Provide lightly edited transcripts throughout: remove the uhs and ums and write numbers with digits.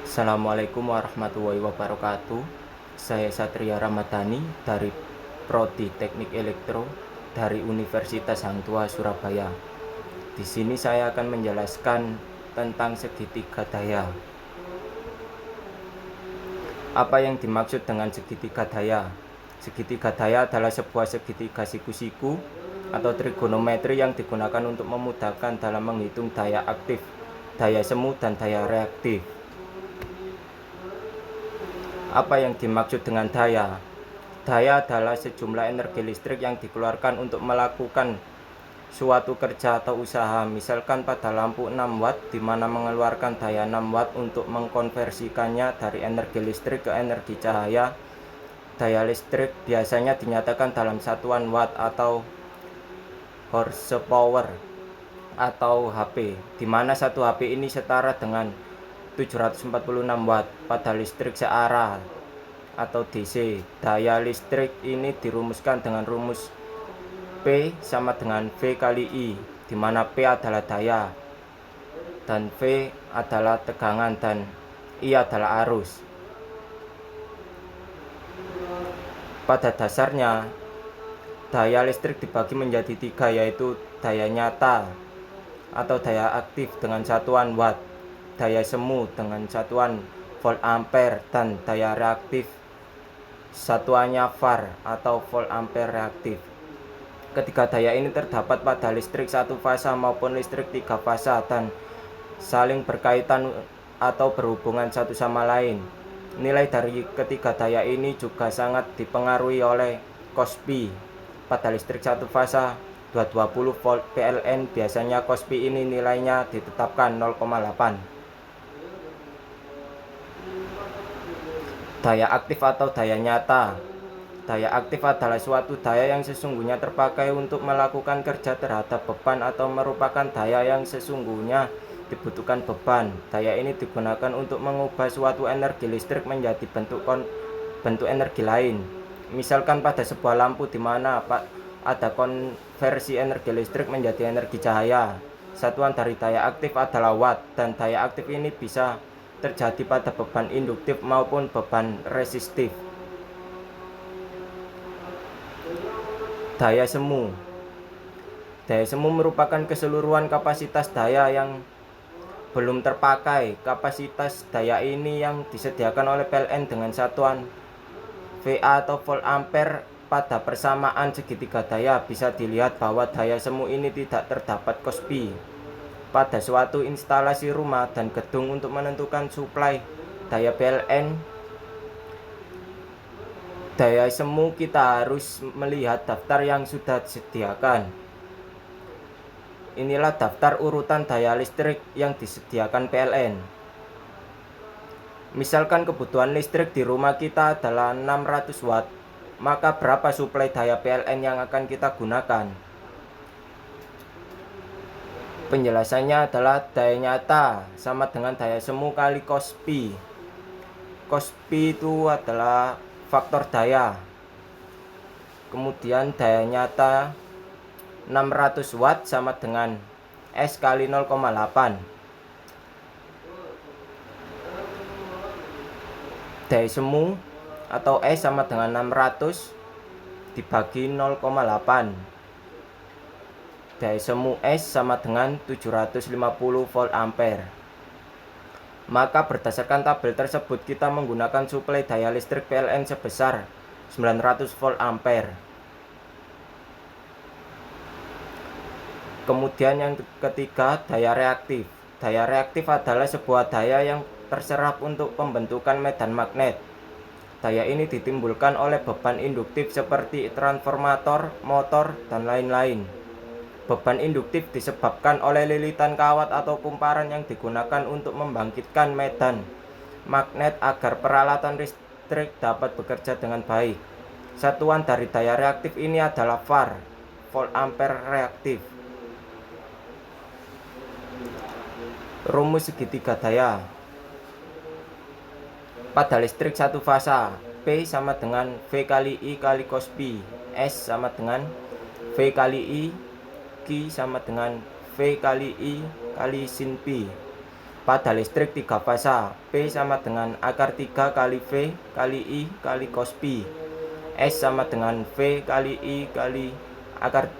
Assalamualaikum warahmatullahi wabarakatuh. Saya Satria Ramadhani dari Prodi Teknik Elektro dari Universitas Hang Tuah Surabaya. Di sini saya akan menjelaskan tentang segitiga daya. Apa yang dimaksud dengan segitiga daya? Segitiga daya adalah sebuah segitiga siku-siku atau trigonometri yang digunakan untuk memudahkan dalam menghitung daya aktif, daya semu, dan daya reaktif. Apa yang dimaksud dengan daya? Daya adalah sejumlah energi listrik yang dikeluarkan untuk melakukan suatu kerja atau usaha. Misalkan pada lampu 6 watt, di mana mengeluarkan daya 6 watt untuk mengkonversikannya dari energi listrik ke energi cahaya. Daya listrik biasanya dinyatakan dalam satuan watt atau horsepower atau HP, di mana 1 HP ini setara dengan 746 watt pada listrik searah atau DC. Daya listrik ini dirumuskan dengan rumus P sama dengan V kali I, di mana P adalah daya dan V adalah tegangan dan I adalah arus. Pada dasarnya, daya listrik dibagi menjadi 3, yaitu daya nyata atau daya aktif dengan satuan watt, daya semu dengan satuan volt ampere, dan daya reaktif satuannya var atau volt ampere reaktif. Ketiga daya ini terdapat pada listrik satu fasa maupun listrik 3 fasa dan saling berkaitan atau berhubungan satu sama lain. Nilai dari ketiga daya ini juga sangat dipengaruhi oleh cos pi. Pada listrik satu fasa 220 volt PLN, biasanya cos pi ini nilainya ditetapkan 0,8. Daya aktif atau daya nyata. Daya aktif adalah suatu daya yang sesungguhnya terpakai untuk melakukan kerja terhadap beban atau merupakan daya yang sesungguhnya dibutuhkan beban. Daya ini digunakan untuk mengubah suatu energi listrik menjadi bentuk energi lain. Misalkan pada sebuah lampu di mana ada konversi energi listrik menjadi energi cahaya. Satuan dari daya aktif adalah watt, dan daya aktif ini bisa terjadi pada beban induktif maupun beban resistif. Daya semu. Daya semu merupakan keseluruhan kapasitas daya yang belum terpakai. Kapasitas daya ini yang disediakan oleh PLN dengan satuan VA atau volt ampere. Pada persamaan segitiga daya bisa dilihat bahwa daya semu ini tidak terdapat cos pi. Pada suatu instalasi rumah dan gedung, untuk menentukan suplai daya PLN daya semu, kita harus melihat daftar yang sudah disediakan. Inilah daftar urutan daya listrik yang disediakan PLN. Misalkan kebutuhan listrik di rumah kita adalah 600 watt, maka berapa suplai daya PLN yang akan kita gunakan? Penjelasannya adalah daya nyata sama dengan daya semu kali cos pi. Cos pi itu adalah faktor daya. Kemudian daya nyata 600 watt sama dengan S kali 0,8. Daya semu atau S sama dengan 600 dibagi 0,8. Daya semu S sama dengan 750 volt ampere. Maka berdasarkan tabel tersebut kita menggunakan suplai daya listrik PLN sebesar 900 volt ampere. Kemudian yang ketiga, daya reaktif. Daya reaktif adalah sebuah daya yang terserap untuk pembentukan medan magnet. Daya ini ditimbulkan oleh beban induktif seperti transformator, motor, dan lain-lain. Beban induktif disebabkan oleh lilitan kawat atau kumparan yang digunakan untuk membangkitkan medan magnet agar peralatan listrik dapat bekerja dengan baik. Satuan dari daya reaktif ini adalah var, volt ampere reaktif. Rumus segitiga daya. Pada listrik satu fasa, P sama dengan V kali I kali cos pi, S sama dengan V kali I, Q sama dengan V kali I kali sin pi. Pada listrik 3 fasa, P sama dengan akar 3 kali V kali I kali cos pi. S sama dengan V kali I kali akar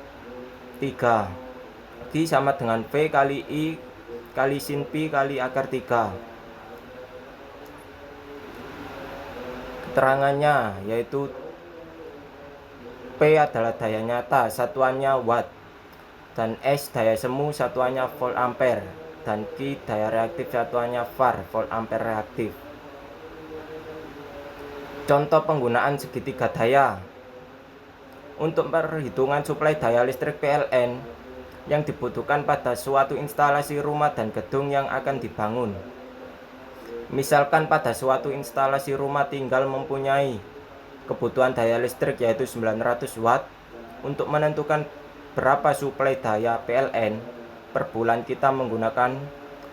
3. Q sama dengan V kali I kali sin pi kali akar 3. Keterangannya yaitu P adalah daya nyata, satuannya watt, dan S daya semu, satuannya volt ampere, dan Q daya reaktif, satuannya var, volt ampere reaktif. Contoh penggunaan segitiga daya. Untuk perhitungan suplai daya listrik PLN yang dibutuhkan pada suatu instalasi rumah dan gedung yang akan dibangun. Misalkan pada suatu instalasi rumah tinggal mempunyai kebutuhan daya listrik yaitu 900 watt. Untuk menentukan berapa suplai daya PLN per bulan, kita menggunakan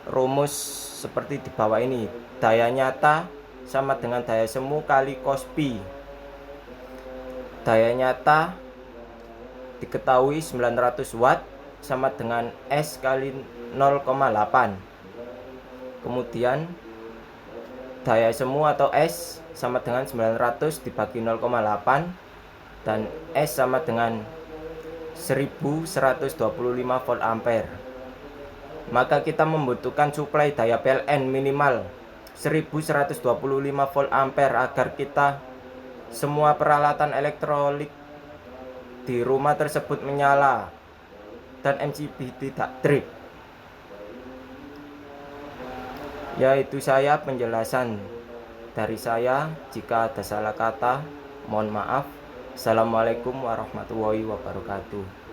rumus seperti di bawah ini. Daya nyata sama dengan daya semu kali cos pi. Daya nyata diketahui 900 watt sama dengan S kali 0,8. Kemudian daya semu atau S sama dengan 900 dibagi 0,8, dan S sama dengan 1125 volt ampere. Maka kita membutuhkan suplai daya PLN minimal 1125 volt ampere agar kita semua peralatan elektronik di rumah tersebut menyala dan MCB tidak trip. Yaitu saya penjelasan dari saya. Jika ada salah kata, mohon maaf. Assalamualaikum warahmatullahi wabarakatuh.